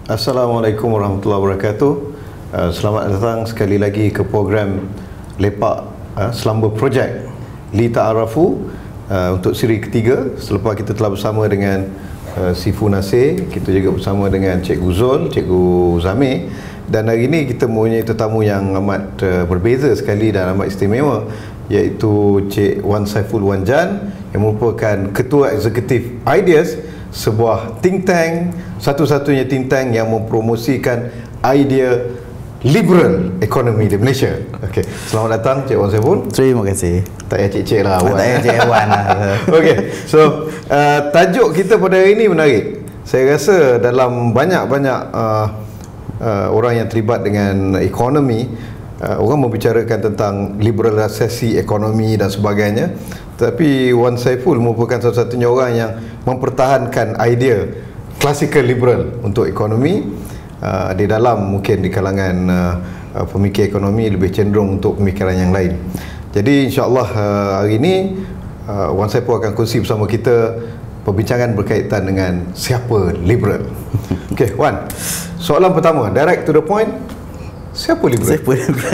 Assalamualaikum warahmatullahi wabarakatuh. Selamat datang sekali lagi ke program Lepak Slumber Project Li Ta'arafu untuk siri ketiga. Selepas kita telah bersama dengan Sifu Nasir, kita juga bersama dengan Cikgu Zul, Cikgu Zamir, dan hari ini kita mempunyai tetamu yang amat berbeza sekali dan amat istimewa, iaitu Cik Wan Saiful Wan Jan yang merupakan Ketua Eksekutif Ideas, sebuah think tank, satu-satunya think tank yang mempromosikan idea liberal ekonomi di Malaysia. Okey, selamat datang Cik Wan Saiful. Terima kasih. Tak payah cik-cik lah, Tak payah Cik Wan lah. Okey, so tajuk kita pada hari ini menarik. Saya rasa dalam banyak-banyak orang yang terlibat dengan ekonomi, orang membicarakan tentang liberalisasi ekonomi dan sebagainya, tapi Wan Saiful merupakan salah-satunya orang yang mempertahankan idea klasikal liberal untuk ekonomi. Di dalam mungkin di kalangan pemikir ekonomi lebih cenderung untuk pemikiran yang lain. Jadi insya-Allah hari ini Wan Saiful akan kongsi bersama kita perbincangan berkaitan dengan siapa liberal. Okey, Wan. Soalan pertama, direct to the point. Siapa liberal? Siapa liberal?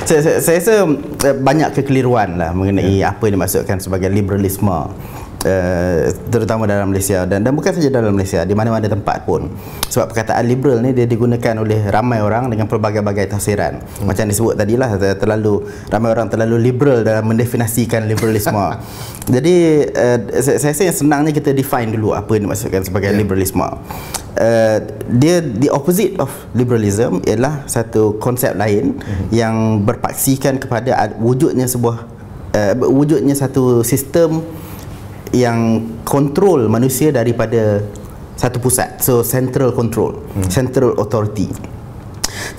Saya rasa banyak kekeliruan lah mengenai apa yang dimaksudkan sebagai liberalisme, terutama dalam Malaysia dan bukan saja dalam Malaysia, di mana-mana tempat pun. Sebab perkataan liberal ni dia digunakan oleh ramai orang dengan pelbagai-bagai tafsiran. Macam disebut tadilah, ramai orang terlalu liberal dalam mendefinisikan liberalisme. Jadi saya rasa yang senangnya kita define dulu apa yang dimaksudkan sebagai liberalisme. Dia the opposite of liberalism ialah satu konsep lain yang berpaksikan kepada wujudnya satu sistem yang kontrol manusia daripada satu pusat. So central control, central authority.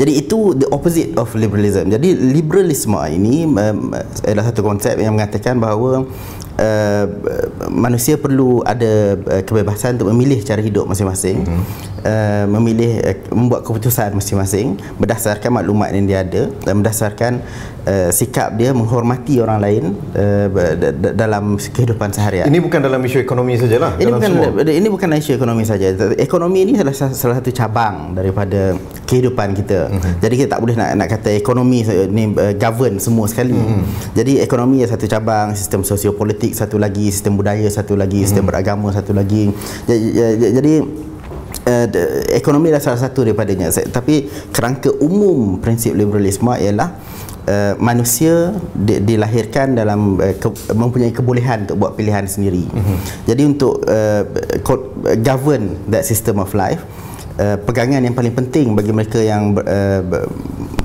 Jadi itu the opposite of liberalism. Jadi liberalisme ini adalah satu konsep yang mengatakan bahawa manusia perlu ada kebebasan untuk memilih cara hidup masing-masing, membuat keputusan masing-masing berdasarkan maklumat yang dia ada dan berdasarkan sikap dia menghormati orang lain dalam kehidupan seharian. Ini bukan dalam isu ekonomi sajalah. Ini bukan isu ekonomi saja. Ekonomi ini adalah salah satu cabang daripada kehidupan kita. Jadi kita tak boleh nak kata ekonomi ni govern semua sekali. Jadi ekonomi adalah satu cabang, sistem sosiopolitik satu lagi, sistem budaya satu lagi, sistem beragama satu lagi. Jadi ekonomi adalah salah satu daripadanya. Tapi kerangka umum prinsip liberalisme ialah manusia dilahirkan dalam mempunyai kebolehan untuk buat pilihan sendiri. Jadi untuk govern that system of life, pegangan yang paling penting bagi mereka yang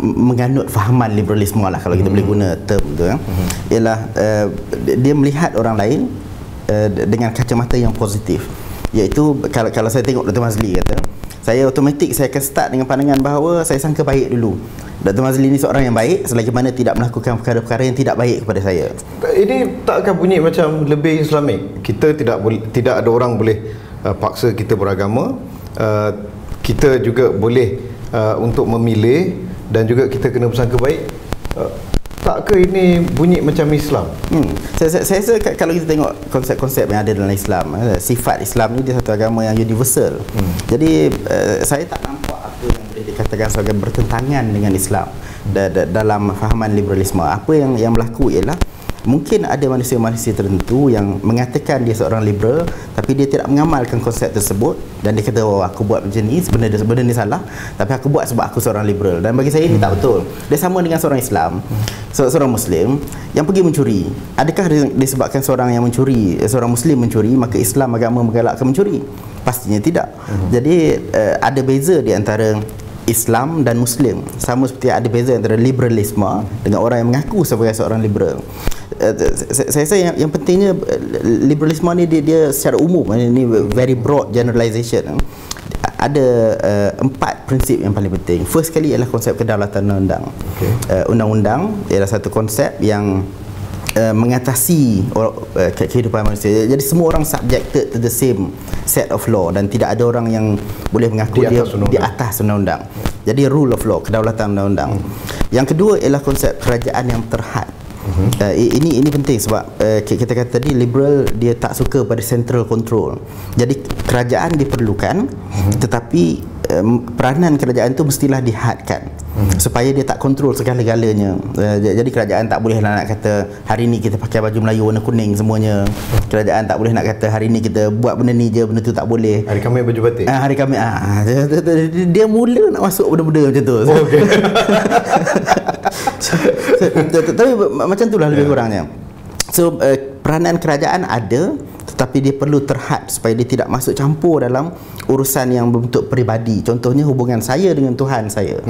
menganut fahaman liberalisme lah, kalau kita boleh guna term tu, ialah dia melihat orang lain dengan kacamata yang positif. Iaitu kalau saya tengok Dr. Mazli kata, saya automatik saya akan start dengan pandangan bahawa saya sangka baik dulu. Dr. Mazli ni seorang yang baik selagi mana tidak melakukan perkara-perkara yang tidak baik kepada saya. Ini tak akan bunyi macam lebih Islamik? Kita tidak ada orang boleh paksa kita beragama. Kita juga boleh untuk memilih dan juga kita kena bersangka baik. Tak ke ini bunyi macam Islam? Saya rasa kalau kita tengok konsep-konsep yang ada dalam Islam, sifat Islam ni dia satu agama yang universal. Jadi saya tak nampak apa yang boleh dikatakan sebagai bertentangan dengan Islam dalam fahaman liberalisme. Apa yang berlaku ialah mungkin ada manusia-manusia tertentu yang mengatakan dia seorang liberal tapi dia tidak mengamalkan konsep tersebut dan dia kata, oh aku buat macam ni sebenarnya ni salah, tapi aku buat sebab aku seorang liberal. Dan bagi saya ini tak betul. Dia sama dengan seorang Islam, seorang Muslim yang pergi mencuri. Adakah disebabkan seorang Muslim mencuri maka Islam agama menggalakkan mencuri? Pastinya tidak. Jadi ada beza di antara Islam dan Muslim, sama seperti ada beza antara liberalisme dengan orang yang mengaku sebagai seorang liberal. Saya rasa yang pentingnya liberalisme ni dia secara umum, ini very broad generalization. Ada 4 prinsip yang paling penting. First kali ialah konsep kedaulatan undang-undang. Undang-undang ialah satu konsep yang mengatasi kehidupan manusia. Jadi semua orang subjected to the same set of law dan tidak ada orang yang boleh mengaku dia di atas undang-undang. Jadi rule of law, kedaulatan undang-undang. Yang kedua ialah konsep kerajaan yang terhad. Ini penting sebab kita kata tadi liberal dia tak suka pada central control. Jadi kerajaan diperlukan, tetapi peranan kerajaan tu mestilah dihadkan supaya dia tak kontrol segala-galanya. Jadi kerajaan tak boleh nak kata hari ni kita pakai baju Melayu warna kuning semuanya. Kerajaan tak boleh nak kata hari ni kita buat benda ni je, benda tu tak boleh. Hari Khamis baju batik. Hari Khamis dia mula nak masuk benda-benda macam tu. Okay. Tapi macam itulah lebih kurangnya. So peranan kerajaan ada, tetapi dia perlu terhad supaya dia tidak masuk campur dalam urusan yang berbentuk peribadi. Contohnya hubungan saya dengan Tuhan saya.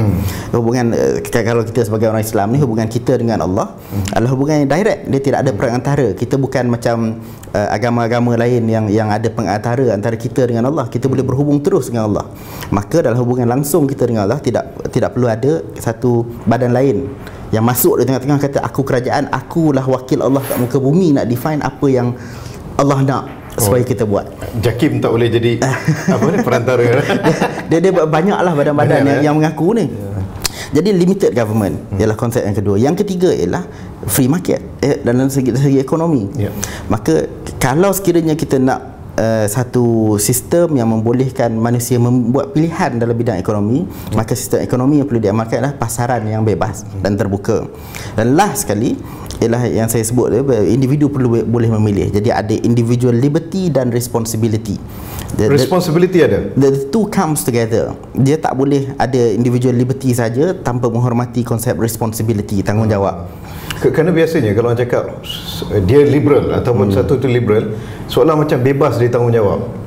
Hubungan kalau kita sebagai orang Islam ni, hubungan kita dengan Allah adalah hubungan yang direct. Dia tidak ada perantara. Kita bukan macam agama-agama lain yang ada pengantara antara kita dengan Allah. Kita boleh berhubung terus dengan Allah. Maka dalam hubungan langsung kita dengan Allah tidak perlu ada satu badan lain yang masuk di tengah-tengah kata aku kerajaan, akulah wakil Allah kat muka bumi nak define apa yang Allah nak supaya kita buat. JAKIM tak boleh jadi apa ni perantara. dia banyaklah badan-badan yang mengaku ni. Jadi limited government ialah konsep yang kedua. Yang ketiga ialah free market dalam segi ekonomi. Maka kalau sekiranya kita nak satu sistem yang membolehkan manusia membuat pilihan dalam bidang ekonomi, maka sistem ekonomi yang perlu diamalkan adalah pasaran yang bebas dan terbuka. Dan last sekali ialah yang saya sebut, individu boleh memilih. Jadi ada individual liberty dan responsibility. Responsibility ada. The two comes together. Dia tak boleh ada individual liberty saja tanpa menghormati konsep responsibility, tanggungjawab. Kerana biasanya kalau orang cakap dia liberal ataupun satu tu liberal, seolah macam bebas dari tanggungjawab.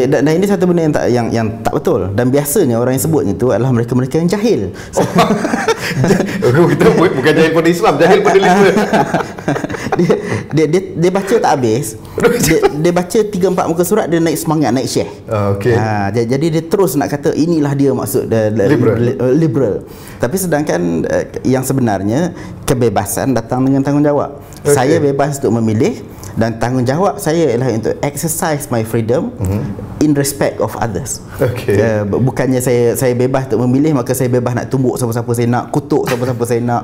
Dan ini satu benda yang tak betul. Dan biasanya orang yang sebutnya itu adalah mereka-mereka yang jahil. Kita bukan jahil pada Islam, jahil pada liberal. Dia baca tak habis. Dia baca 3-4 muka surat, dia naik semangat, naik share. Jadi dia terus nak kata inilah dia maksud liberal. Tapi sedangkan yang sebenarnya kebebasan datang dengan tanggungjawab. Saya bebas untuk memilih, dan tanggungjawab saya ialah untuk exercise my freedom in respect of others. Bukannya saya bebas untuk memilih, maka saya bebas nak tumbuk siapa-siapa saya nak, kutuk siapa-siapa saya nak.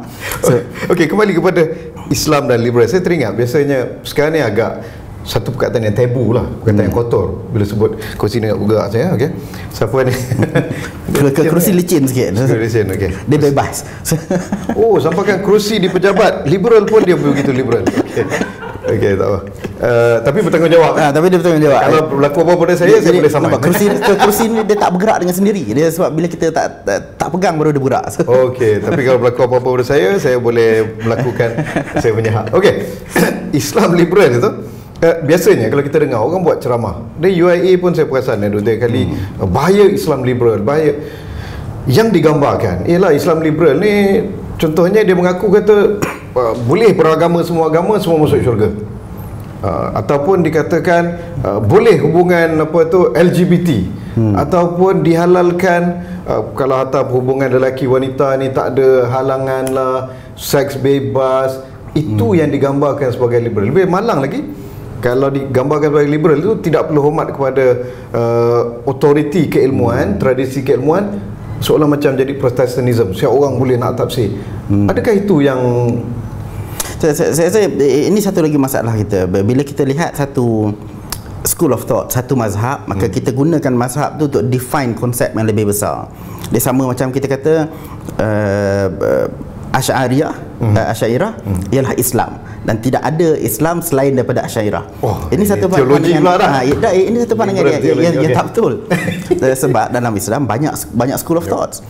Kembali kepada Islam dan liberal. Saya teringat biasanya sekarang ni agak satu perkataan yang tabu lah, perkataan yang kotor bila sebut kerusi dengan bergerak saya. Siapa ni? Kerusi licin sikit. Licin, dia bebas. Sampaikan kerusi di pejabat liberal pun dia begitu liberal. Tak apa. Tapi bertanggungjawab. Tapi dia bertanggungjawab. Kalau berlaku apa pada saya boleh samakan. Kerusi ni dia tak bergerak dengan sendiri. Dia sebab bila kita tak pegang baru dia bergerak. Tapi kalau berlaku apa-apa pada saya boleh melakukan saya punya hak. Islam liberal itu biasanya kalau kita dengar orang buat ceramah, dari UIA pun saya perasan 2-3 kali bahaya Islam liberal, bahaya. Yang digambarkan ialah Islam liberal ni, contohnya dia mengaku kata boleh beragama, semua agama semua masuk syurga. Ataupun dikatakan boleh hubungan LGBT, ataupun dihalalkan kalau harta hubungan lelaki wanita ni tak ada halangan lah, seks bebas. Itu yang digambarkan sebagai liberal. Lebih malang lagi, kalau digambarkan sebagai liberal itu tidak perlu hormat kepada autoriti keilmuan, tradisi keilmuan, seolah macam jadi Protestantism, setiap orang boleh nak tafsir. Adakah itu yang saya ini satu lagi masalah kita. Bila kita lihat satu school of thought, satu mazhab, maka kita gunakan mazhab tu untuk define konsep yang lebih besar. Dia sama macam kita kata Asy'ariyah ialah Islam, dan tidak ada Islam selain daripada Asy'ariyah. Ini satu pandangan ini satu pandangan yang tak betul. Sebab dalam Islam banyak school of thoughts.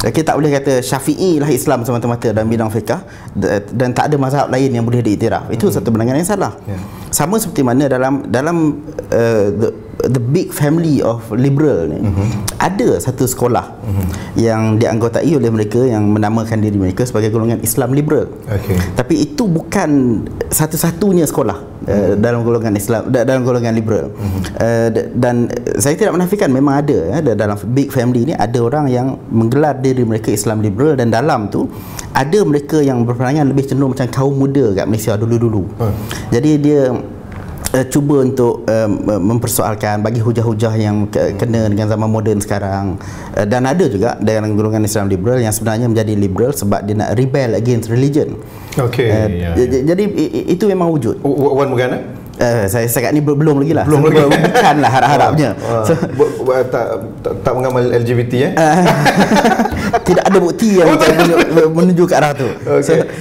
Kita tak boleh kata Syafi'i lah Islam semata-mata dalam bidang fiqh, dan tak ada mazhab lain yang boleh diiktiraf. Itu satu pandangan yang salah. Sama seperti mana dalam the big family of liberal ni, ada satu sekolah yang dianggotai oleh mereka yang menamakan diri mereka sebagai golongan Islam liberal. Tapi itu bukan satu-satunya sekolah dalam golongan Islam, dalam golongan liberal. Dan saya tidak menafikan memang ada dalam big family ni ada orang yang menggelar diri mereka Islam liberal, dan dalam tu ada mereka yang berpandangan lebih cenderung macam kaum muda kat Malaysia dulu-dulu. Jadi dia cuba untuk mempersoalkan, bagi hujah-hujah yang kena dengan zaman moden sekarang. Dan ada juga dalam golongan Islam liberal yang sebenarnya menjadi liberal sebab dia nak rebel against religion. Jadi itu memang wujud. Wan Mogana? Saya sekarang ni belum lagi lah. Belum lagi. Bukanlah harap-harapnya. Tak mengamal LGBT Tidak ada bukti yang menuju ke arah tu.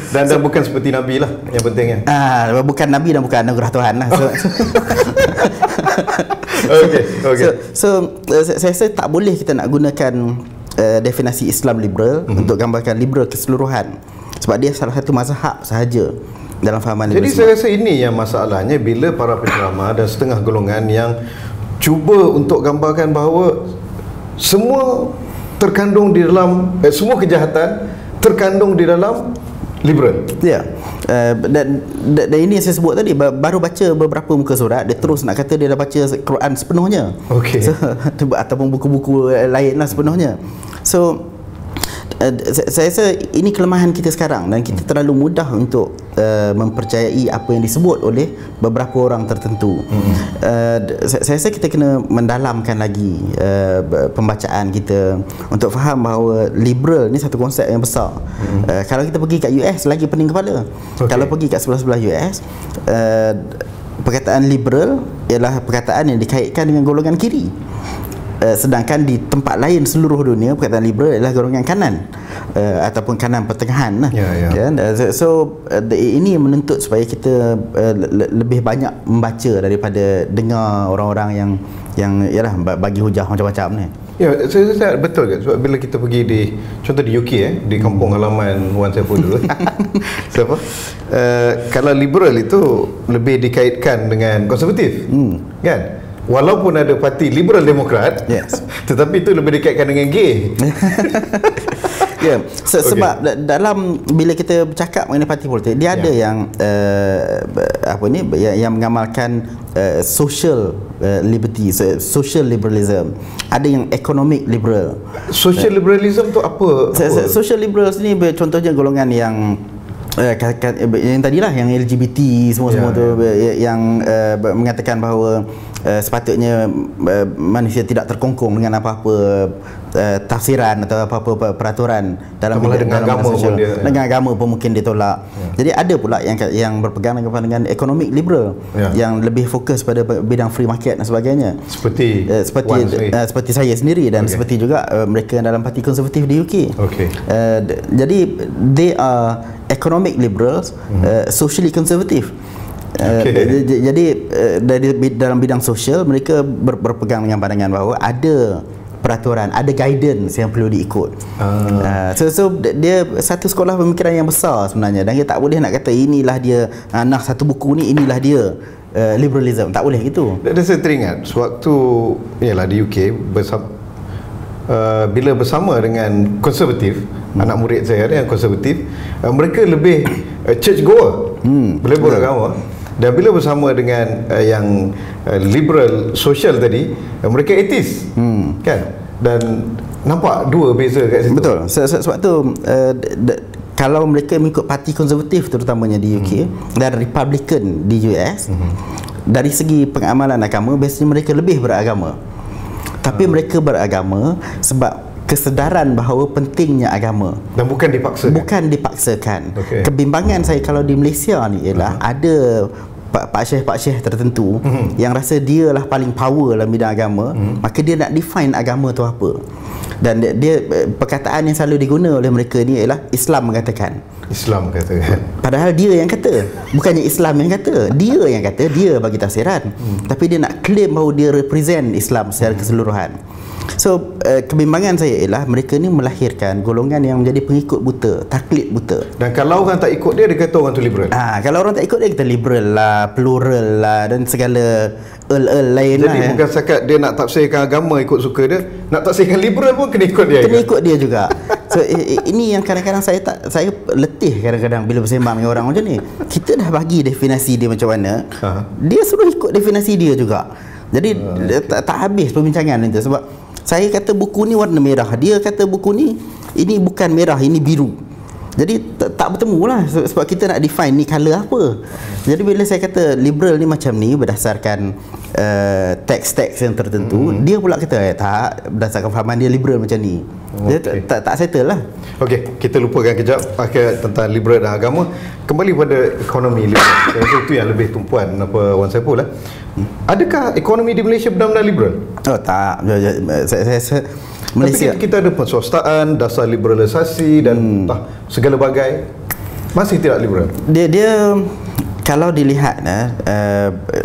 Dan bukan seperti Nabi lah yang pentingnya. Bukan Nabi dan bukan anugerah Tuhan lah. Saya rasa tak boleh kita nak gunakan definisi Islam liberal untuk gambarkan liberal keseluruhan, sebab dia salah satu mazhab sahaja dalam fahaman liberalisme. Jadi saya rasa ini yang masalahnya bila para penceramah dan setengah golongan yang cuba untuk gambarkan bahawa semua terkandung di dalam semua kejahatan terkandung di dalam liberal. Ya. Dan ini yang saya sebut tadi, baru baca beberapa muka surat dia terus nak kata dia dah baca Quran sepenuhnya. Ataupun buku-buku lain lah sepenuhnya. So saya rasa ini kelemahan kita sekarang, dan kita terlalu mudah untuk mempercayai apa yang disebut oleh beberapa orang tertentu. Saya rasa kita kena mendalamkan lagi pembacaan kita untuk faham bahawa liberal ni satu konsep yang besar. Kalau kita pergi kat US lagi pening kepala. Kalau pergi kat sebelah-sebelah US, perkataan liberal ialah perkataan yang dikaitkan dengan golongan kiri. Sedangkan di tempat lain seluruh dunia perkataan liberal adalah golongan kanan, ataupun kanan pertengahan lah. Ini menuntut supaya kita lebih banyak membaca daripada dengar orang-orang yang yalah bagi hujah macam-macam ni. Ya, saya rasa betul ke? Sebab bila kita pergi di contoh di UK di kampung halaman Wan Saiful dulu. Siapa? Kalau liberal itu lebih dikaitkan dengan konservatif. Kan? Walaupun ada parti Liberal Demokrat, tetapi itu lebih dikaitkan dengan gay. Sebab dalam bila kita bercakap mengenai parti politik, dia ada yang yang mengamalkan social liberty, social liberalism. Ada yang economic liberal. Social liberalism tu apa? Social liberal ni contohnya golongan yang yang tadilah yang LGBT semua-semua tu yang mengatakan bahawa sepatutnya manusia tidak terkongkong dengan apa-apa tafsiran atau apa-apa peraturan dalam agama pun mungkin ditolak. Jadi ada pula yang berpegang dengan economic liberal yang lebih fokus pada bidang free market dan sebagainya. Seperti saya sendiri dan seperti juga mereka dalam parti konservatif di UK. Jadi they are economic liberals, socially conservative. Jadi dalam bidang sosial mereka berpegang dengan pandangan bahawa ada peraturan, ada guidance yang perlu diikut. So dia satu sekolah pemikiran yang besar sebenarnya, dan kita tak boleh nak kata inilah dia nak satu buku ni inilah dia liberalism. Tak boleh gitu. Dan saya teringat sewaktu ialah di UK bila bersama dengan konservatif, anak murid saya yang konservatif, mereka lebih church goer, boleh beragama. Dan bila bersama dengan yang liberal social tadi, mereka atheist, kan? Dan nampak dua beza kat situ. Betul. Sebab tu kalau mereka mengikut parti konservatif terutamanya di UK dan Republican di US, dari segi pengamalan agama biasanya mereka lebih beragama. Tapi mereka beragama sebab kesedaran bahawa pentingnya agama, dan bukan dipaksakan. Kebimbangan saya kalau di Malaysia ni ialah ada pak syekh tertentu yang rasa dia lah paling power dalam bidang agama, maka dia nak define agama tu apa. Dan dia perkataan yang selalu diguna oleh mereka ni ialah Islam mengatakan. Padahal dia yang kata, bukannya Islam yang kata. Dia bagi tafsiran. Tapi dia nak claim bahawa dia represent Islam secara keseluruhan. So kebimbangan saya ialah mereka ni melahirkan golongan yang menjadi pengikut buta, taklid buta. Dan kalau orang tak ikut dia kata orang tu liberal. Kalau orang tak ikut dia kata liberal lah, plural lah, dan segala lain. Jadi lah, bukan setakat dia nak tafsirkan agama ikut suka dia, nak tafsirkan liberal pun kena ikut dia. Ikut dia juga. So ini yang kadang-kadang saya letih kadang-kadang bila bersembang dengan orang macam ni. Kita dah bagi definisi dia macam mana, dia suruh ikut definisi dia juga. Jadi tak habis perbincangan itu. Sebab saya kata buku ni warna merah, dia kata buku ni ini bukan merah, ini biru. Jadi tak bertemu lah, sebab kita nak define ni colour apa. Jadi bila saya kata liberal ni macam ni berdasarkan teks-teks yang tertentu, dia pula kata tak, berdasarkan fahaman dia liberal macam ni. Dia tak settle lah. Okey, kita lupakan kejap tentang liberal dan agama. Kembali pada ekonomi liberal. Saya rasa itu yang lebih tumpuan apa Wan Saiful lah. Adakah ekonomi di Malaysia benar-benar liberal? Oh tak, saya Malaysia. Tapi kita ada penswastaan, dasar liberalisasi dan segala bagai. Masih tidak liberal. Dia kalau dilihat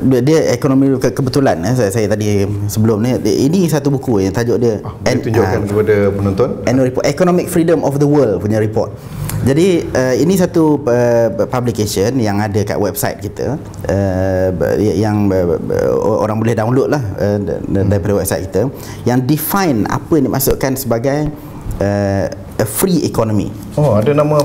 dia ekonomi kebetulan saya tadi sebelum ni, ini satu buku yang tajuk dia tunjukkan kepada penonton. Annual Report Economic Freedom of the World punya report. Jadi ini satu publication yang ada kat website kita, yang orang boleh download lah daripada website kita, yang define apa yang dimaksudkan sebagai a free economy. Oh, ada nama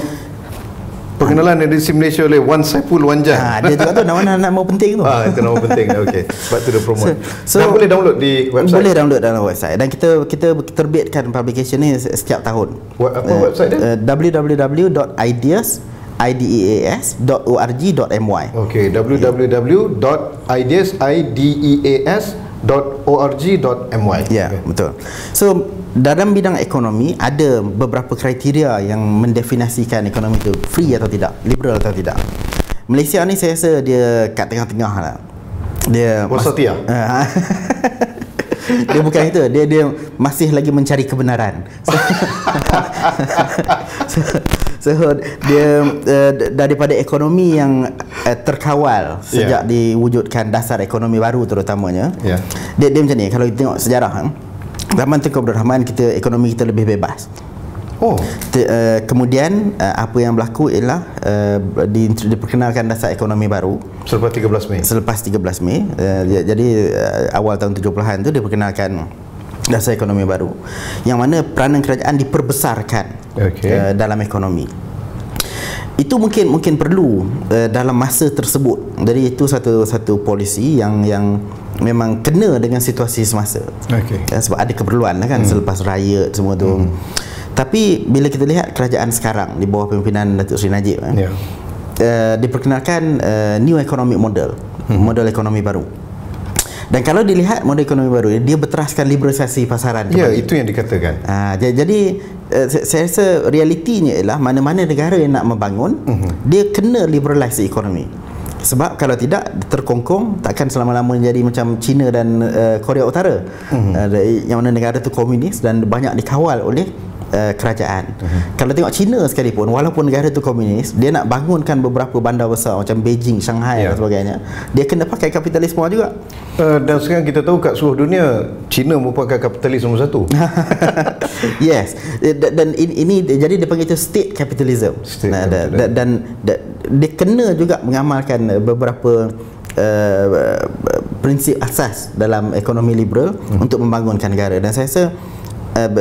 perkenalan edisi Malaysia oleh Wan Saiful Wanjan. Dia juga tu nama penting tu. Itu nama penting. Okey. Sebab tu dia promote. Dan boleh download di website. Boleh download dalam website. Dan kita terbitkan publication ni setiap tahun. Apa website dia? www.ideas.org.my. Okey, www.ideas.org.my. Ya, betul. So dalam bidang ekonomi ada beberapa kriteria yang mendefinisikan ekonomi itu free atau tidak, liberal atau tidak. Malaysia ni saya rasa dia kat tengah-tengah lah. Dia Wasatia. Dia bukan itu, dia masih lagi mencari kebenaran. So dia daripada ekonomi yang terkawal sejak diwujudkan dasar ekonomi baru terutamanya. Dia macam ni, kalau kita tengok sejarah zaman Tengku Abdul Rahman, ekonomi kita lebih bebas. Kemudian apa yang berlaku ialah diperkenalkan dasar ekonomi baru selepas 13 Mei. Jadi awal tahun 70-an tu diperkenalkan dasar ekonomi baru, yang mana peranan kerajaan diperbesarkan dalam ekonomi. Itu mungkin perlu dalam masa tersebut. Jadi itu satu polisi yang memang kena dengan situasi semasa. Sebab ada keperluan lah kan, selepas riot semua tu. Tapi bila kita lihat kerajaan sekarang di bawah pimpinan Datuk Seri Najib, diperkenalkan new economic model, model ekonomi baru. Dan kalau dilihat model ekonomi baru, dia berteraskan liberalisasi pasaran. Itu yang dikatakan. Jadi saya rasa realitinya ialah mana-mana negara yang nak membangun, dia kena liberalisasi ekonomi. Sebab kalau tidak, terkongkong, takkan selama-lamanya jadi macam China dan Korea Utara, yang mana negara tu komunis dan banyak dikawal oleh kerajaan. Kalau tengok China sekalipun, walaupun negara tu komunis, dia nak bangunkan beberapa bandar besar macam Beijing, Shanghai dan sebagainya, dia kena pakai kapitalisme juga. Dan sekarang kita tahu kat seluruh dunia, China merupakan kapitalis nombor satu. Yes. Dan ini jadi dia panggil itu state capitalism. Dan dia kena juga mengamalkan beberapa prinsip asas dalam ekonomi liberal untuk membangunkan negara. Dan saya rasa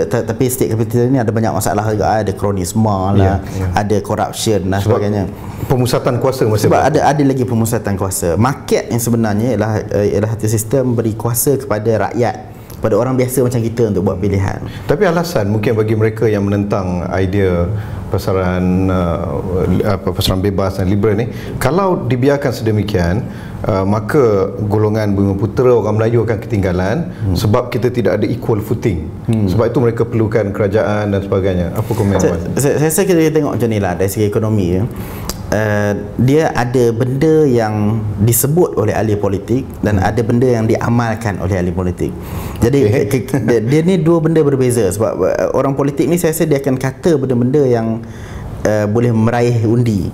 tapi state capitalism ni ada banyak masalah juga, ada kronisme lah, ada corruption dan sebagainya. Pemusatan kuasa masih sebab ada lagi pemusatan kuasa. Market yang sebenarnya ialah satu sistem beri kuasa kepada rakyat, pada orang biasa macam kita untuk buat pilihan. Tapi alasan mungkin bagi mereka yang menentang idea pasaran pasaran bebas dan liberal ni, kalau dibiarkan sedemikian, maka golongan Bumiputera orang Melayu akan ketinggalan, sebab kita tidak ada equal footing. Sebab itu mereka perlukan kerajaan dan sebagainya. Apa komen Wan? Saya rasa kita tengok macam ni lah dari segi ekonomi. Dia ada benda yang disebut oleh ahli politik dan ada benda yang diamalkan oleh ahli politik. Jadi dia ni dua benda berbeza. Sebab orang politik ni saya rasa dia akan kata benda-benda yang boleh meraih undi.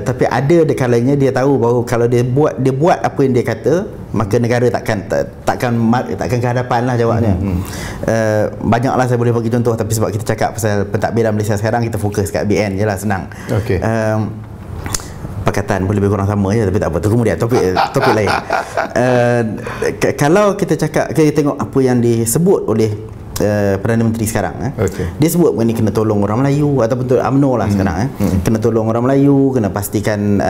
Tapi ada kalanya dia tahu bahawa kalau dia buat apa yang dia kata, maka negara takkan ke hadapan lah jawabnya. Banyaklah saya boleh bagi contoh, tapi sebab kita cakap pasal pentadbiran Malaysia sekarang, kita fokus kat BN je lah, senang. Pakatan boleh lebih kurang sama je, tapi tak apa, tu kemudian topik lain. Kalau kita tengok apa yang disebut oleh Perdana Menteri sekarang, dia sebut mengenai kena tolong orang Melayu, ataupun UMNO lah sekarang, kena tolong orang Melayu, kena pastikan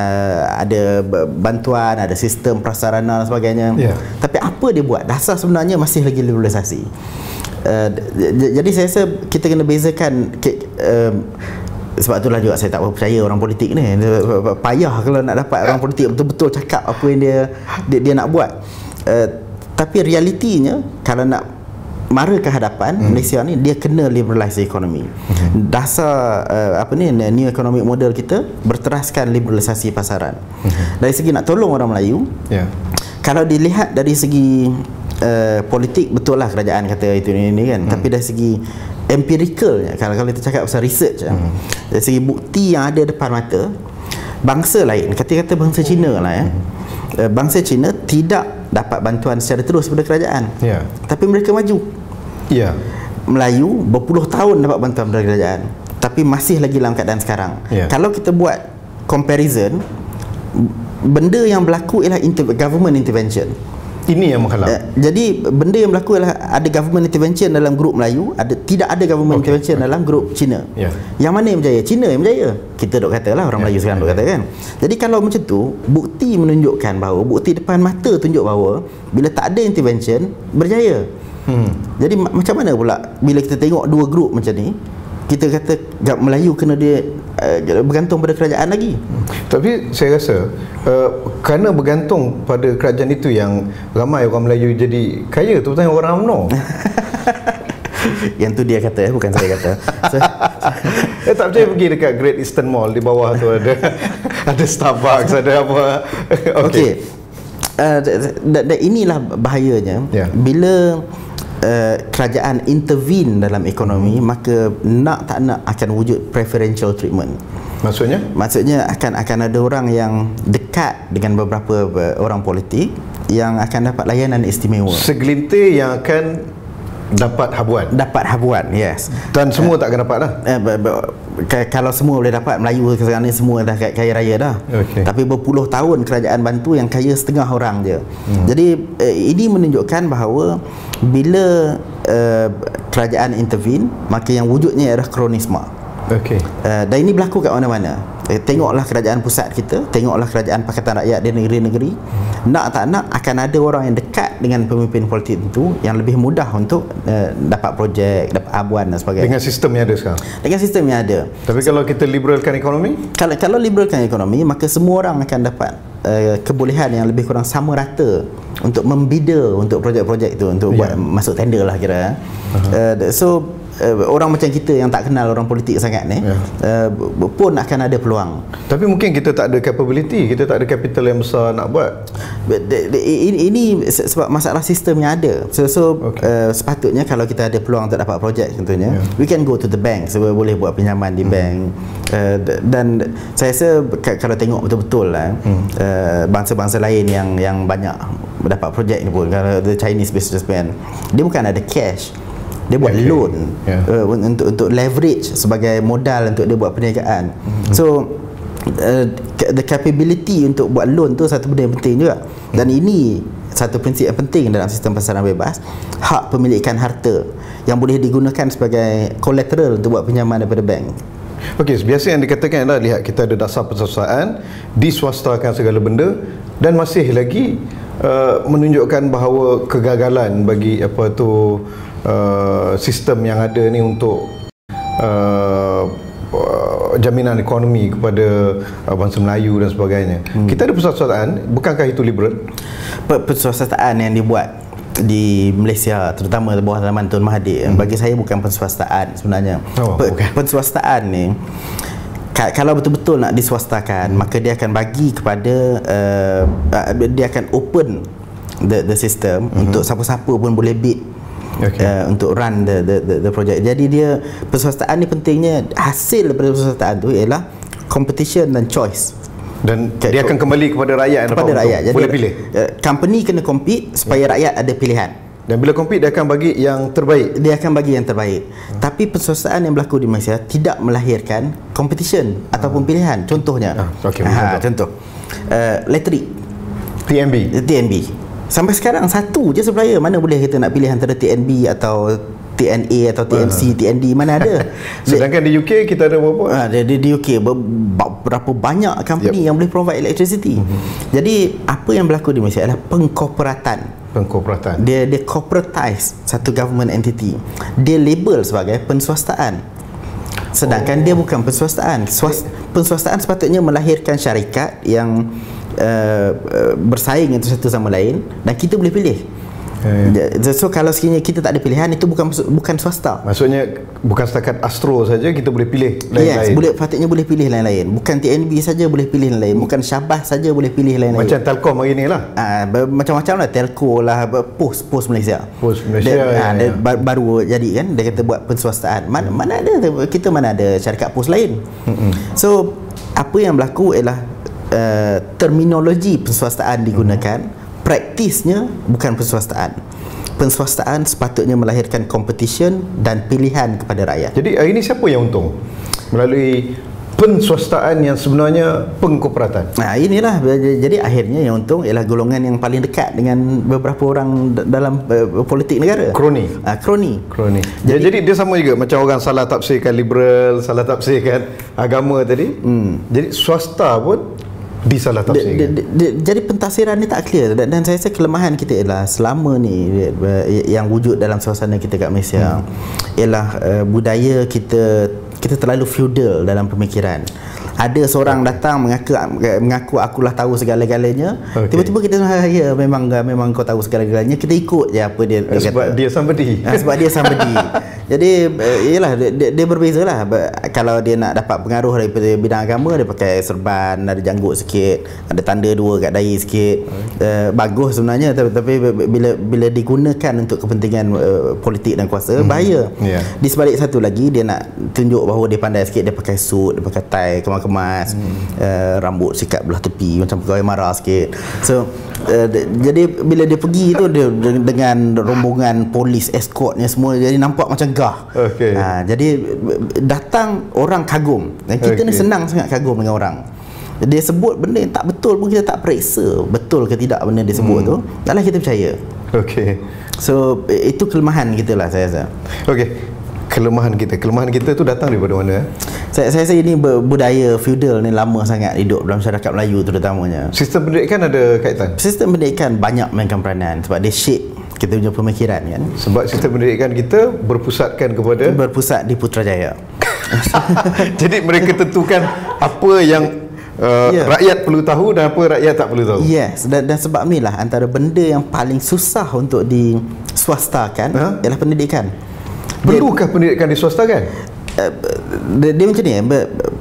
ada bantuan, ada sistem prasarana dan sebagainya. Tapi apa dia buat? Dasar sebenarnya masih lagi liberalisasi. Jadi saya rasa kita kena bezakan sebab itulah juga saya tak percaya orang politik ni. Payah kalau nak dapat orang politik betul-betul cakap apa yang dia nak buat. Tapi realitinya kalau nak mara ke hadapan Malaysia ni, dia kena liberalize ekonomi. Dasar new economic model kita berteraskan liberalisasi pasaran. Dari segi nak tolong orang Melayu, kalau dilihat dari segi politik, betul lah kerajaan kata itu ini kan. Tapi dari segi empiricalnya, kalau kita cakap pasal research, dari segi bukti yang ada depan mata, bangsa lain, kata-kata bangsa Cina lah bangsa Cina tidak dapat bantuan secara terus daripada kerajaan, tapi mereka maju. Melayu berpuluh tahun dapat bantuan dari kerajaan, tapi masih lagi dalam keadaan sekarang. Kalau kita buat comparison, benda yang berlaku ialah government intervention. Ini yang menghalang. Jadi benda yang berlaku adalah ada government intervention dalam grup Melayu, tidak ada government intervention dalam grup Cina. Yang mana yang berjaya? Cina yang berjaya. Kita duk katalah orang Melayu sekarang duk kata kan. Jadi kalau macam tu, bukti menunjukkan bahawa, bukti depan mata tunjuk bahawa bila tak ada intervention, berjaya. Jadi macam mana pula bila kita tengok dua grup macam ni, kita kata Melayu kena dia bergantung pada kerajaan lagi. Tapi saya rasa kerana bergantung pada kerajaan itu yang ramai orang Melayu jadi kaya, terutama orang UMNO. Yang tu dia kata, bukan saya kata. Saya tak percaya pergi dekat Great Eastern Mall, di bawah tu ada Starbucks, ada apa. Okey. Dan inilah bahayanya bila kerajaan intervene dalam ekonomi, maka nak tak nak akan wujud preferential treatment. Maksudnya akan ada orang yang dekat dengan beberapa orang politik yang akan dapat layanan istimewa. Segelintir yang akan dapat habuan. Yes. Dan semua tak akan dapat dah. Kalau semua boleh dapat, Melayu sekarang ni semua dah kaya raya dah. Tapi berpuluh tahun kerajaan bantu yang kaya setengah orang je. Jadi ini menunjukkan bahawa bila kerajaan intervene, maka yang wujudnya ialah kronisme. Dan ini berlaku kat mana-mana. Tengoklah kerajaan pusat kita, tengoklah kerajaan Pakatan Rakyat di negeri-negeri. Nak tak nak akan ada orang yang dekat dengan pemimpin politik itu yang lebih mudah untuk dapat projek, dapat habuan dan sebagainya. Dengan sistem yang ada sekarang. Dengan sistem yang ada. Tapi kalau kita liberalkan ekonomi, kalau liberalkan ekonomi, maka semua orang akan dapat kebolehan yang lebih kurang sama rata untuk membida untuk projek-projek itu, untuk buat masuk tender lah kira. So orang macam kita yang tak kenal orang politik sangat ni pun akan ada peluang. Tapi mungkin kita tak ada capability, kita tak ada capital yang besar nak buat. Ini sebab masalah sistem yang ada. So sepatutnya kalau kita ada peluang untuk dapat projek contohnya, we can go to the bank, sebab boleh buat pinjaman di bank. Dan saya rasa kalau tengok betul-betul lah, bangsa-bangsa lain yang banyak dapat projek ni pun, kalau the Chinese businessman, dia bukan ada cash, dia buat loan untuk leverage sebagai modal untuk dia buat perniagaan. So the capability untuk buat loan tu satu benda yang penting juga. Dan ini satu prinsip yang penting dalam sistem pasaran bebas, hak pemilikan harta yang boleh digunakan sebagai collateral untuk buat pinjaman daripada bank. Okey, biasa yang dikatakan adalah, lihat, kita ada dasar perswastaan, diswastakan segala benda, dan masih lagi menunjukkan bahawa kegagalan bagi sistem yang ada ni untuk jaminan ekonomi kepada bangsa Melayu dan sebagainya. Kita ada perswastaan, bukankah itu liberal? Perswastaan yang dibuat di Malaysia, terutama bawah zaman Tun Mahathir, bagi saya bukan perswastaan sebenarnya. Perswastaan ni, kalau betul-betul nak diswastakan, maka dia akan bagi kepada dia akan open the system untuk siapa-siapa pun boleh bid untuk run the project. Jadi dia, perswastaan ni pentingnya, hasil daripada perswastaan tu ialah competition dan choice. Dan dia akan kembali kepada rakyat, kepada rakyat. Jadi boleh pilih. Company kena compete supaya rakyat ada pilihan. Dan bila compete, dia akan bagi yang terbaik. Dia akan bagi yang terbaik. Tapi perswastaan yang berlaku di Malaysia tidak melahirkan competition ataupun pilihan. Contohnya, contoh elektrik, TNB. Sampai sekarang satu je supplier. Mana boleh kita nak pilih antara TNB atau TNA atau TMC, TND, mana ada. Sedangkan di UK kita ada berapa? Di UK berapa banyak company yang boleh provide electricity. Jadi apa yang berlaku di Malaysia adalah pengkorporatan. Dia corporatize satu government entity. Dia label sebagai penswastaan. Sedangkan dia bukan penswastaan. Penswastaan sepatutnya melahirkan syarikat yang bersaing itu satu sama lain dan kita boleh pilih. So kalau sekiranya kita tak ada pilihan, itu bukan swasta. Maksudnya bukan setakat Astro saja kita boleh pilih lain-lain. Yes, patutnya boleh pilih lain-lain. Bukan TNB saja boleh pilih lain-lain. Bukan Syabas saja boleh pilih lain-lain. Macam Telkom hari ni lah. Macam-macam lah. Telco lah, Pos Malaysia. Pos Malaysia. Dia baru jadi kan, dia kata buat penswastaan. Mana ada, kita mana ada syarikat pos lain. So apa yang berlaku ialah terminologi penswastaan digunakan, praktisnya bukan penswastaan. Penswastaan sepatutnya melahirkan competition dan pilihan kepada rakyat. Jadi hari ini siapa yang untung melalui penswastaan yang sebenarnya pengkorporatan? Inilah, jadi akhirnya yang untung ialah golongan yang paling dekat dengan beberapa orang dalam politik negara. Kroni. Kroni. Jadi dia sama juga macam orang salah tafsirkan liberal, salah tafsirkan agama tadi. Jadi swasta pun disalah tafsirkan. Jadi pentafsiran ni tak clear, dan saya rasa kelemahan kita ialah selama ni yang wujud dalam suasana kita kat Malaysia ialah budaya kita terlalu feudal dalam pemikiran. Ada seorang datang mengaku akulah tahu segala-galanya. Tiba-tiba kita ya memang kau tahu segala-galanya, kita ikut je apa dia sebab kata. Dia somebody. Sebab dia somebody. Jadi iyalah dia berbezalah. Kalau dia nak dapat pengaruh daripada bidang agama, dia pakai serban, ada janggut sikit, ada tanda dua kat dahi sikit. Bagus sebenarnya, tapi bila digunakan untuk kepentingan politik dan kuasa, bahaya. Di sebalik satu lagi, dia nak tunjuk bahawa dia pandai sikit, dia pakai suit, dia pakai tie kemas, rambut sikat belah tepi macam pegawai marah sikit. So jadi bila dia pergi tu, dia dengan rombongan polis escortnya semua, jadi nampak macam gah. Jadi datang orang kagum, dan kita ni senang sangat kagum dengan orang. Dia sebut benda yang tak betul pun kita tak periksa betul ke tidak benda dia sebut tu, taklah kita percaya. So itu kelemahan kita lah, saya rasa. Kelemahan kita tu datang daripada mana? Saya rasa ini budaya feudal ni lama sangat hidup dalam masyarakat Melayu terutamanya. Sistem pendidikan ada kaitan? Sistem pendidikan banyak mainkan peranan sebab dia shape kita punya pemikiran kan. Sebab sistem pendidikan kita berpusat di Putrajaya. Jadi mereka tentukan apa yang rakyat perlu tahu dan apa rakyat tak perlu tahu. Yes, dan sebab inilah antara benda yang paling susah untuk diswastakan ialah pendidikan. Perlukah pendidikan diswastakan? Dia macam ni,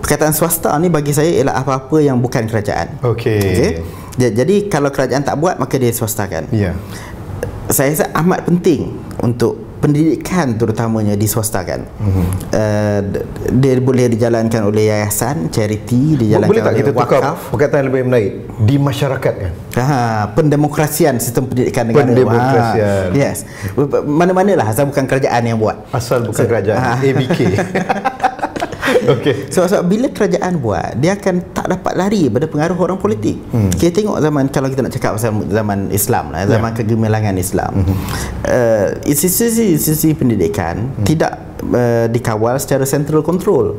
perkataan swasta ni bagi saya ialah apa-apa yang bukan kerajaan. Jadi kalau kerajaan tak buat, maka dia swastakan. Saya rasa amat penting untuk pendidikan terutamanya diswastakan. Dia boleh dijalankan oleh yayasan, charity, dijalankan boleh tak oleh kita tukar wakaf. perkataan lebih menarik, dimasyarakatkan? Pendemokrasian sistem pendidikan negara. Pendemokrasian. Yes. Mana-manalah, asal bukan kerajaan yang buat. Asal bukan kerajaan. ABK. So bila kerajaan buat, dia akan tak dapat lari pada pengaruh orang politik. Kita tengok zaman, kalau kita nak cakap pasal zaman Islam lah, zaman kegemilangan Islam, institusi pendidikan tidak dikawal secara central control.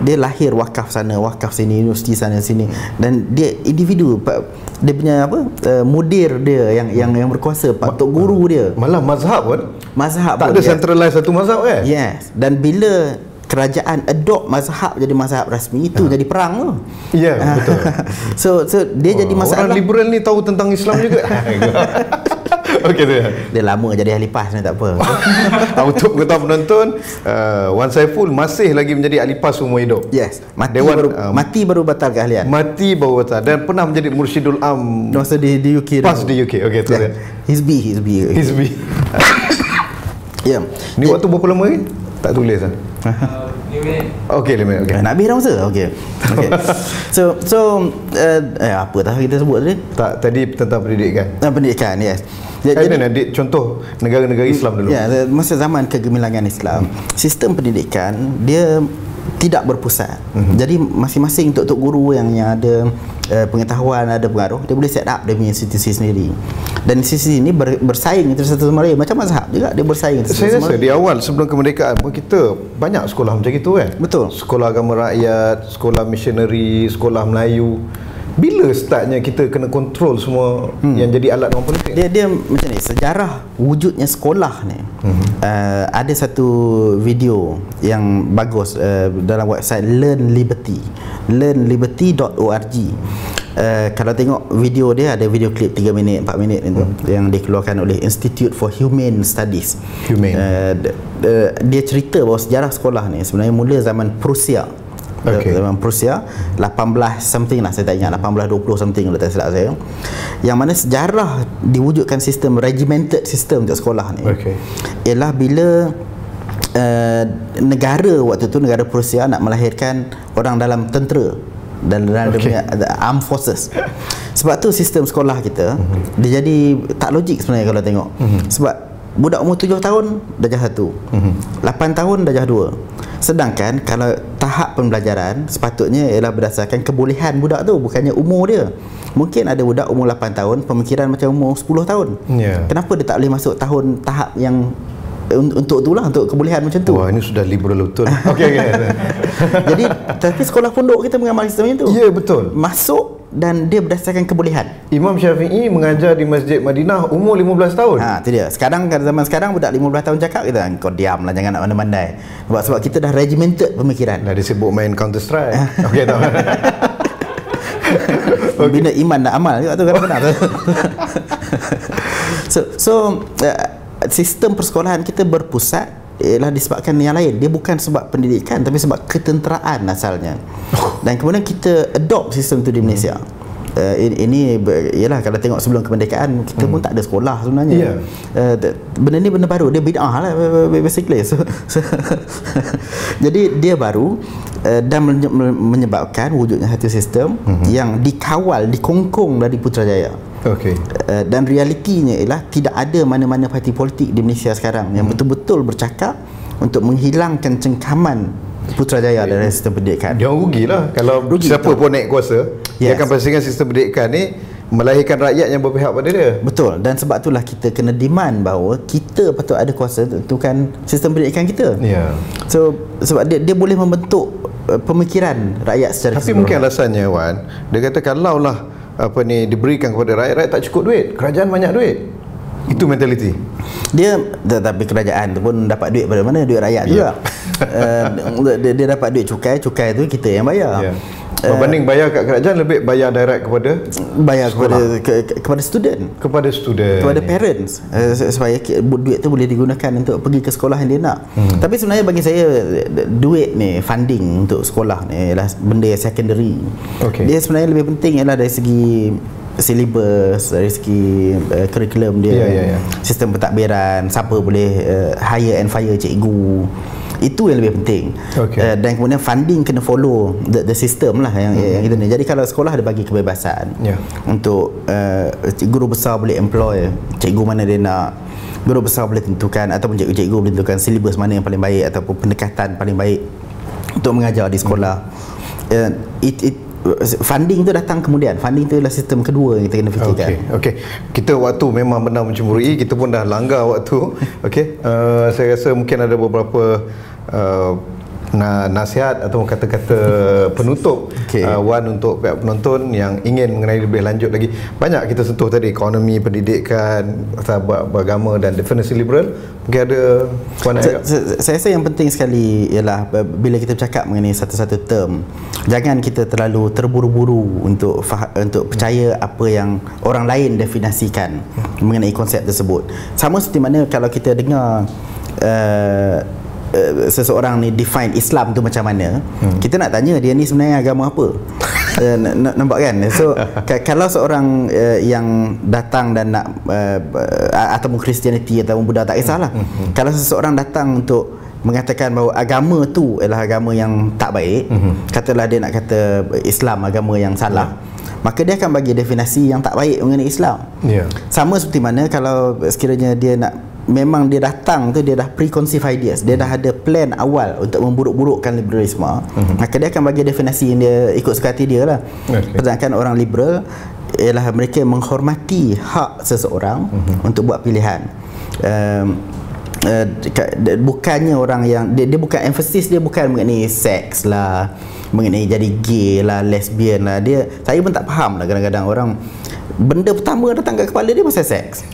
Dia lahir wakaf sana, wakaf sini, universiti sana sini, dan dia individu, dia punya mudir dia yang berkuasa, tok guru dia. Malah mazhab pun tak ada centralize satu mazhab kan? Yes. Dan bila kerajaan adopt mazhab jadi mazhab rasmi, itu jadi perang tu. Betul. So dia jadi masalah. Orang liberal ni tahu tentang Islam juga. Dia lama jadi ahli PAS ni, tak apa. Untuk pengetahuan penonton, Wan Saiful masih lagi menjadi ahli PAS umur hidup. Yes. Mati baru batal keahlian. Mati baru batal, dan pernah menjadi Mursyidul Am masa di UK. PAS di UK. Hizbi. Ni waktu berapa lama ni? Tak tulis lah. 5 minit. Nak habis dah masa? So apa dah kita sebut tadi? Tadi tentang pendidikan. Pendidikan, yes. Jadi contoh negara-negara Islam dulu. Masa zaman kegemilangan Islam, sistem pendidikan dia tidak berpusat. Jadi masing-masing tok guru yang ada pengetahuan, ada pengaruh, dia boleh set up dia punya institusi sendiri. Dan institusi ini bersaing antara satu sama lain. Macam mazhab juga, dia bersaing antara Saya rasa di awal sebelum kemerdekaan pun kita banyak sekolah macam itu kan. Betul. Sekolah agama rakyat, sekolah missionary, sekolah Melayu. Bila startnya kita kena kontrol semua yang jadi alat orang politik? Dia macam ni, sejarah wujudnya sekolah ni. Ada satu video yang bagus dalam website learnliberty.org. Kalau tengok video dia, ada video klip 3 minit 4 minit itu yang dikeluarkan oleh Institute for Humane Studies. Dia cerita bahawa sejarah sekolah ni sebenarnya mula zaman Prussia. Zaman Prussia 18 something lah, saya tak ingat, 1820 something kalau tak silap saya, yang mana sejarah diwujudkan sistem regimented system untuk sekolah ni ialah bila negara waktu tu, negara Prussia nak melahirkan orang dalam tentera dan dalam armed forces. Sebab tu sistem sekolah kita dia jadi tak logik sebenarnya kalau tengok. Sebab budak umur 7 tahun darjah 1, 8 tahun darjah 2. Sedangkan kalau tahap pembelajaran sepatutnya ialah berdasarkan kebolehan budak tu, bukannya umur dia. Mungkin ada budak umur 8 tahun pemikiran macam umur 10 tahun. Kenapa dia tak boleh masuk tahun tahap yang untuk itulah, untuk kebolehan macam tu? Wah, ini sudah liberal betul. Jadi tapi sekolah pondok kita mengamal sistem itu. Ya, betul. Masuk dan dia berdasarkan kebolehan. Imam Syafi'i mengajar di Masjid Madinah umur 15 tahun. Itu dia. Sekarang, zaman sekarang budak 15 tahun cakap, kita kau diamlah, jangan nak pandai-pandai. Sebab kita dah regimented pemikiran. Dah disebut main Counter Strike. Tak. Bina iman dan amal juga tu kan benar. Sistem persekolahan kita berpusat ialah disebabkan yang lain. Dia bukan sebab pendidikan, tapi sebab ketenteraan asalnya. Dan kemudian kita adopt sistem tu di Malaysia. Ini ialah kalau tengok sebelum kemerdekaan kita pun tak ada sekolah sebenarnya. Benda ni benda baru, dia bid'ah lah basically. Jadi dia baru dan menyebabkan wujudnya satu sistem yang dikawal, dikongkong dari Putrajaya. Dan realitinya ialah tidak ada mana-mana parti politik di Malaysia sekarang yang betul-betul bercakap untuk menghilangkan cengkaman Putrajaya dari sistem pendidikan. Dia rugilah kalau siapa pun naik kuasa. Dia akan pastikan sistem pendidikan ni melahirkan rakyat yang berpihak pada dia. Betul. Dan sebab itulah kita kena demand bahawa kita patut ada kuasa untuk tentukan sistem pendidikan kita. So sebab dia boleh membentuk pemikiran rakyat secara keseluruhan. Tapi mungkin alasannya, Wan, dia kata kalaulah diberikan kepada rakyat tak cukup duit, kerajaan banyak duit. Itu mentaliti dia. Tetapi kerajaan tu pun dapat duit pada mana? Duit rakyat juga. Dia dapat duit cukai tu kita yang bayar. Berbanding bayar kat kerajaan, lebih bayar direct kepada kepada student, kepada parents, supaya duit tu boleh digunakan untuk pergi ke sekolah yang dia nak. Tapi sebenarnya bagi saya duit ni, funding untuk sekolah ni ialah benda yang secondary. Dia sebenarnya lebih penting ialah dari segi syllabus, dari segi kurikulum dia, sistem pentadbiran, siapa boleh hire and fire cikgu. Itu yang lebih penting. Dan kemudian funding kena follow the system lah yang kita ni. Jadi kalau sekolah ada bagi kebebasan untuk guru besar boleh employ cikgu mana dia nak, guru besar boleh tentukan ataupun cikgu-cikgu boleh tentukan syllabus mana yang paling baik ataupun pendekatan paling baik untuk mengajar di sekolah. Funding tu datang kemudian. Funding tu adalah sistem kedua yang kita kena fikirkan. Kita waktu memang benar mencemburui, kita pun dah langgar waktu. Saya rasa mungkin ada beberapa nasihat atau kata-kata penutup Wan untuk pihak penonton yang ingin mengenai lebih lanjut lagi. Banyak kita sentuh tadi, ekonomi, pendidikan, beragama dan definisi liberal. Mungkin ada Wan saya rasa yang penting sekali ialah bila kita bercakap mengenai satu-satu term, jangan kita terlalu terburu-buru untuk percaya apa yang orang lain definisikan mengenai konsep tersebut. Sama seperti mana kalau kita dengar seseorang ni define Islam tu macam mana, kita nak tanya dia ni sebenarnya agama apa. Nampak kan? So kalau seorang yang datang dan nak ataupun Christianity ataupun Buddha, tak kisahlah. Kalau seseorang datang untuk mengatakan bahawa agama tu adalah agama yang tak baik, katalah dia nak kata Islam agama yang salah, maka dia akan bagi definisi yang tak baik mengenai Islam. Sama seperti mana kalau sekiranya dia nak, memang dia datang tu dia dah preconceived ideas, dia dah ada plan awal untuk memburuk-burukkan liberalisme, maka dia akan bagi definisi yang dia ikut suka hati dia lah. Sedangkan orang liberal ialah mereka menghormati hak seseorang untuk buat pilihan. bukannya orang yang dia bukan emphasis, dia bukan mengenai seks lah, mengenai jadi gay lah, lesbian lah. Saya pun tak faham lah kadang-kadang orang benda pertama datang kat kepala dia pasal seks.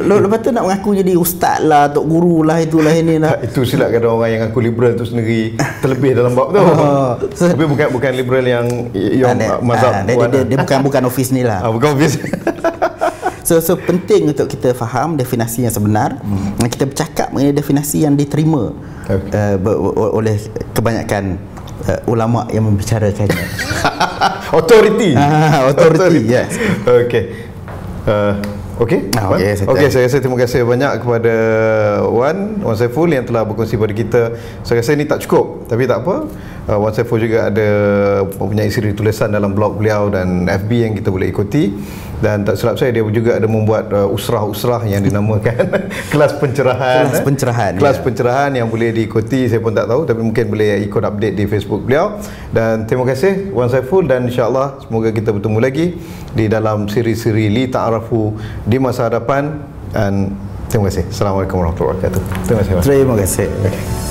Lepas tu nak mengaku jadi ustaz lah, tok guru lah, itulah ini lah. Itu silap kadang orang yang ngaku liberal tu sendiri terlebih dalam bab tu. Tapi bukan liberal yang mazhab dia bukan office ni lah. Bukan office. So penting untuk kita faham definisi yang sebenar. Kita bercakap mengenai definisi yang diterima oleh kebanyakan ulama yang membicarakannya. Authority. Authority, yes. Okey. Okey, saya rasa terima kasih banyak kepada Wan Saiful yang telah berkongsi pada kita. Saya rasa ini tak cukup, tapi tak apa. Wan Saiful juga ada mempunyai siri tulisan dalam blog beliau dan FB yang kita boleh ikuti. Dan tak silap saya, dia juga ada membuat usrah-usrah yang dinamakan kelas pencerahan. Kelas pencerahan yang boleh diikuti. Saya pun tak tahu, tapi mungkin boleh ikut update di Facebook beliau. Dan terima kasih Wan Saiful, dan insya-Allah semoga kita bertemu lagi di dalam siri-siri Li Ta'arafu di masa hadapan. Dan terima kasih. Assalamualaikum warahmatullahi wabarakatuh. Terima kasih. Terima kasih. Okay.